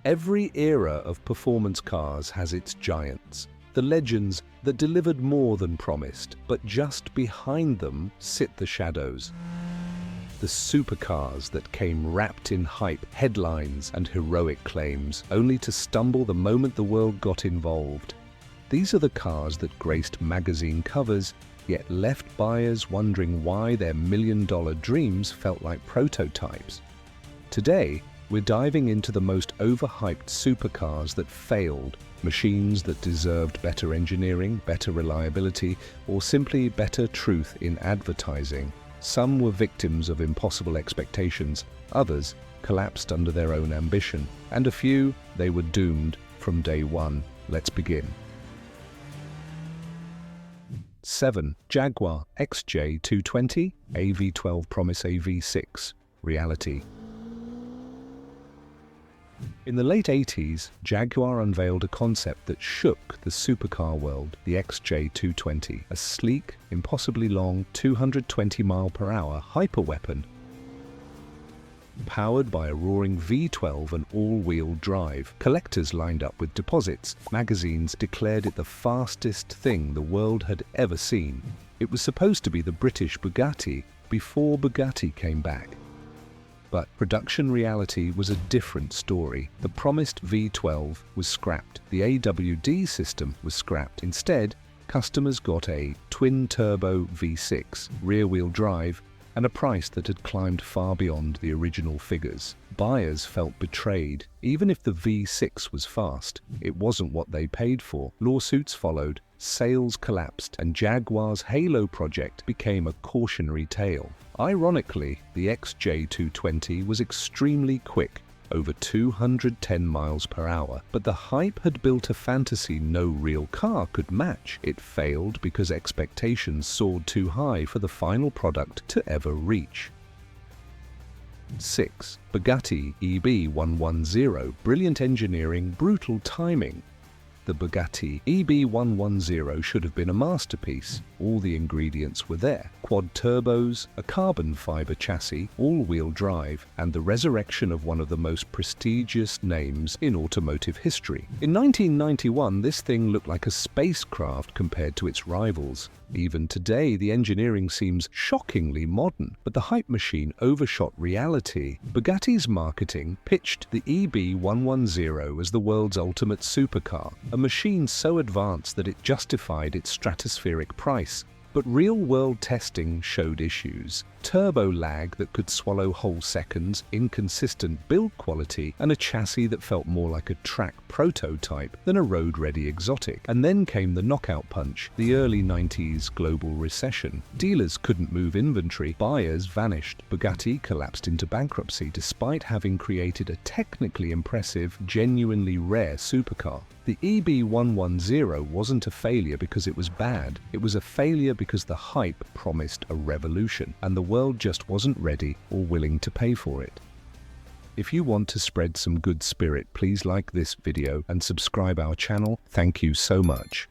Every era of performance cars has its giants, the legends that delivered more than promised, but just behind them sit the shadows. The supercars that came wrapped in hype, headlines, and heroic claims, only to stumble the moment the world got involved. These are the cars that graced magazine covers, yet left buyers wondering why their million-dollar dreams felt like prototypes. Today, we're diving into the most overhyped supercars that failed, machines that deserved better engineering, better reliability, or simply better truth in advertising. Some were victims of impossible expectations, others collapsed under their own ambition, and a few, they were doomed from day one. Let's begin. 7. Jaguar XJ220, AV12 promise AV6, reality. In the late 80s, Jaguar unveiled a concept that shook the supercar world, the XJ220, a sleek, impossibly long 220-mile-per-hour hyperweapon. Powered by a roaring V12 and all-wheel drive, collectors lined up with deposits. Magazines declared it the fastest thing the world had ever seen. It was supposed to be the British Bugatti before Bugatti came back. But production reality was a different story. The promised V12 was scrapped. The AWD system was scrapped. Instead, customers got a twin-turbo V6, rear-wheel drive, and a price that had climbed far beyond the original figures. Buyers felt betrayed. Even if the V6 was fast, it wasn't what they paid for. Lawsuits followed, sales collapsed, and Jaguar's Halo project became a cautionary tale. Ironically, the XJ220 was extremely quick, over 210 miles per hour, but the hype had built a fantasy no real car could match. It failed because expectations soared too high for the final product to ever reach. 6. Bugatti EB110, brilliant engineering, brutal timing. The Bugatti EB110 should have been a masterpiece. All the ingredients were there. Quad turbos, a carbon fiber chassis, all-wheel drive, and the resurrection of one of the most prestigious names in automotive history. In 1991, this thing looked like a spacecraft compared to its rivals. Even today, the engineering seems shockingly modern, but the hype machine overshot reality. Bugatti's marketing pitched the EB110 as the world's ultimate supercar, a machine so advanced that it justified its stratospheric price. But real-world testing showed issues. Turbo lag that could swallow whole seconds, inconsistent build quality, and a chassis that felt more like a track prototype than a road-ready exotic. And then came the knockout punch, the early 90s global recession. Dealers couldn't move inventory, buyers vanished. Bugatti collapsed into bankruptcy despite having created a technically impressive, genuinely rare supercar. The EB110 wasn't a failure because it was bad, it was a failure because the hype promised a revolution, and the world just wasn't ready or willing to pay for it. If you want to spread some good spirit, please like this video and subscribe our channel. Thank you so much.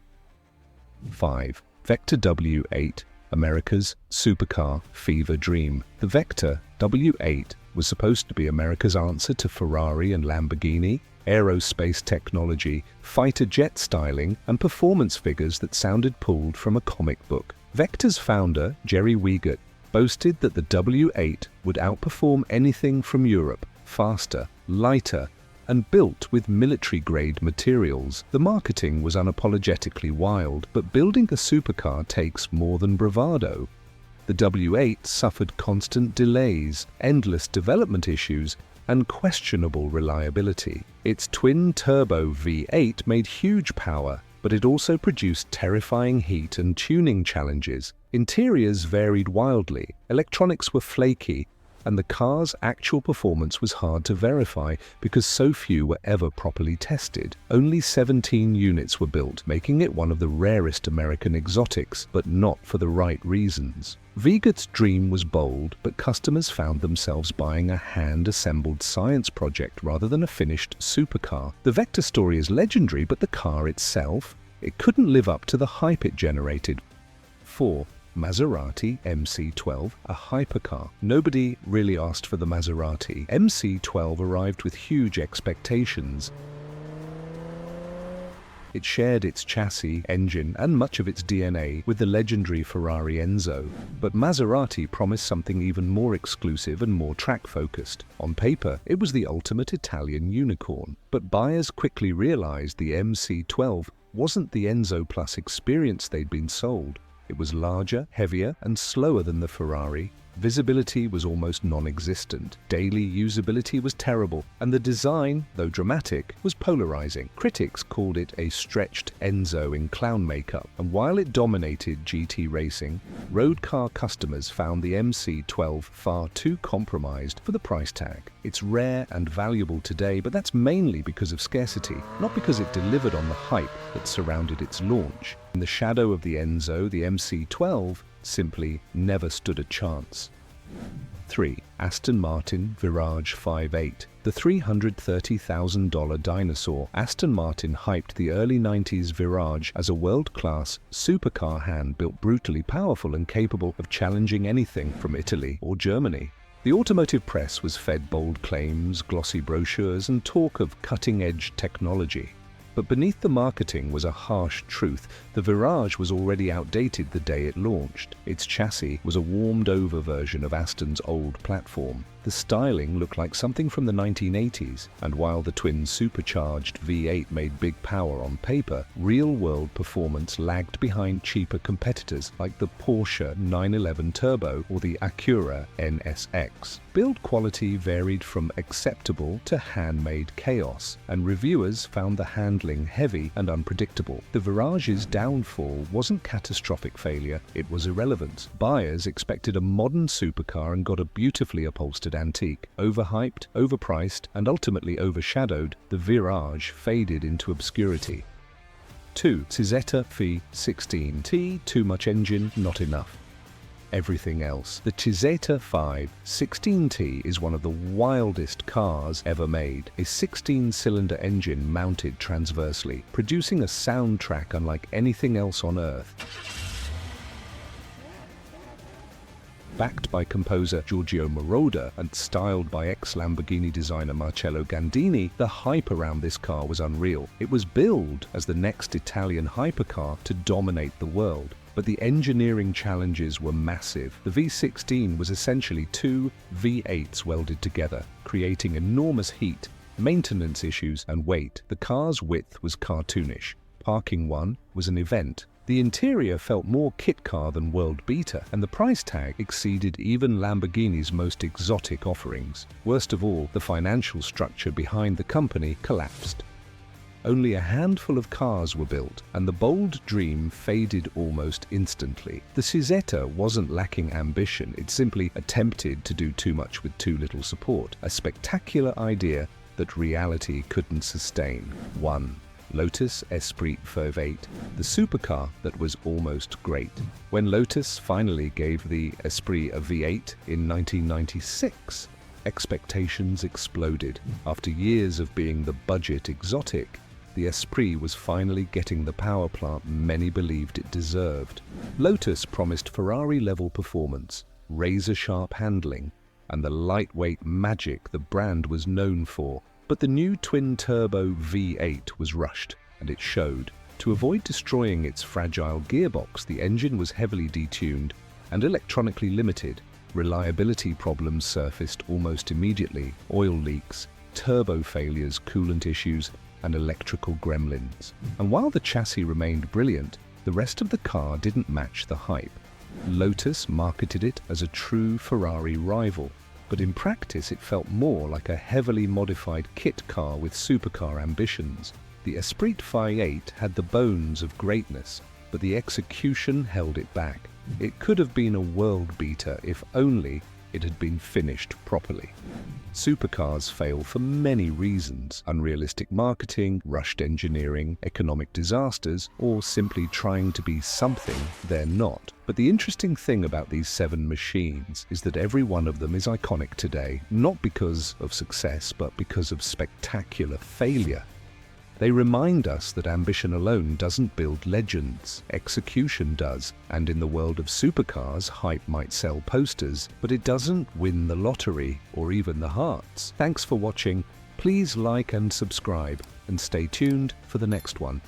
5. Vector W8, America's supercar fever dream. The Vector W8 was supposed to be America's answer to Ferrari and Lamborghini. Aerospace technology, fighter jet styling, and performance figures that sounded pulled from a comic book. Vector's founder, Jerry Wiegert, boasted that the W8 would outperform anything from Europe, faster, lighter, and built with military-grade materials. The marketing was unapologetically wild, but building a supercar takes more than bravado. The W8 suffered constant delays, endless development issues, and questionable reliability. Its twin-turbo V8 made huge power, but it also produced terrifying heat and tuning challenges. Interiors varied wildly, electronics were flaky, and the car's actual performance was hard to verify because so few were ever properly tested. Only 17 units were built, making it one of the rarest American exotics, but not for the right reasons. Wiegert's dream was bold, but customers found themselves buying a hand-assembled science project rather than a finished supercar. The Vector story is legendary, but the car itself? It couldn't live up to the hype it generated. 4. Maserati MC12, a hypercar. Nobody really asked for the Maserati. MC12 arrived with huge expectations. It shared its chassis, engine, and much of its DNA with the legendary Ferrari Enzo. But Maserati promised something even more exclusive and more track-focused. On paper, it was the ultimate Italian unicorn. But buyers quickly realized the MC12 wasn't the Enzo Plus experience they'd been sold. It was larger, heavier, and slower than the Ferrari. Visibility was almost non-existent, daily usability was terrible, and the design, though dramatic, was polarizing. Critics called it a stretched Enzo in clown makeup, and while it dominated GT racing, road car customers found the MC12 far too compromised for the price tag. It's rare and valuable today, but that's mainly because of scarcity, not because it delivered on the hype that surrounded its launch. In the shadow of the Enzo, the MC12 simply never stood a chance. 3. Aston Martin Virage 5.8. The $330,000 dinosaur. Aston Martin hyped the early 90s Virage as a world-class supercar hand built brutally powerful and capable of challenging anything from Italy or Germany. The automotive press was fed bold claims, glossy brochures, and talk of cutting-edge technology. But beneath the marketing was a harsh truth. The Virage was already outdated the day it launched. Its chassis was a warmed-over version of Aston's old platform. The styling looked like something from the 1980s, and while the twin supercharged V8 made big power on paper, real-world performance lagged behind cheaper competitors like the Porsche 911 Turbo or the Acura NSX. Build quality varied from acceptable to handmade chaos, and reviewers found the handling heavy and unpredictable. The Virage's downfall wasn't catastrophic failure, it was irrelevance. Buyers expected a modern supercar and got a beautifully upholstered antique. Overhyped, overpriced, and ultimately overshadowed, the Virage faded into obscurity. 2. Cizeta V16T. Too much engine, not enough. Everything else. The Cizeta 516T is one of the wildest cars ever made. A 16-cylinder engine mounted transversely, producing a soundtrack unlike anything else on Earth. Backed by composer Giorgio Moroder and styled by ex-Lamborghini designer Marcello Gandini, the hype around this car was unreal. It was billed as the next Italian hypercar to dominate the world. But the engineering challenges were massive. The V16 was essentially two V8s welded together, creating enormous heat, maintenance issues, and weight. The car's width was cartoonish. Parking one was an event. The interior felt more kit car than world beater, and the price tag exceeded even Lamborghini's most exotic offerings. Worst of all, the financial structure behind the company collapsed. Only a handful of cars were built, and the bold dream faded almost instantly. The Cizeta wasn't lacking ambition, it simply attempted to do too much with too little support. A spectacular idea that reality couldn't sustain. 1. Lotus Esprit V8, the supercar that was almost great. When Lotus finally gave the Esprit a V8 in 1996, expectations exploded. After years of being the budget exotic, the Esprit was finally getting the power plant many believed it deserved. Lotus promised Ferrari-level performance, razor-sharp handling, and the lightweight magic the brand was known for. But the new twin-turbo V8 was rushed, and it showed. To avoid destroying its fragile gearbox, the engine was heavily detuned and electronically limited. Reliability problems surfaced almost immediately: oil leaks, turbo failures, coolant issues, and electrical gremlins. And while the chassis remained brilliant, the rest of the car didn't match the hype. Lotus marketed it as a true Ferrari rival, but in practice it felt more like a heavily modified kit car with supercar ambitions. The Esprit V8 had the bones of greatness, but the execution held it back. It could have been a world beater if only it had been finished properly. Supercars fail for many reasons: unrealistic marketing, rushed engineering, economic disasters, or simply trying to be something they're not. But the interesting thing about these 7 machines is that every one of them is iconic today, not because of success, but because of spectacular failure. They remind us that ambition alone doesn't build legends, execution does. And in the world of supercars, hype might sell posters, but it doesn't win the lottery or even the hearts. Thanks for watching. Please like and subscribe, and stay tuned for the next one.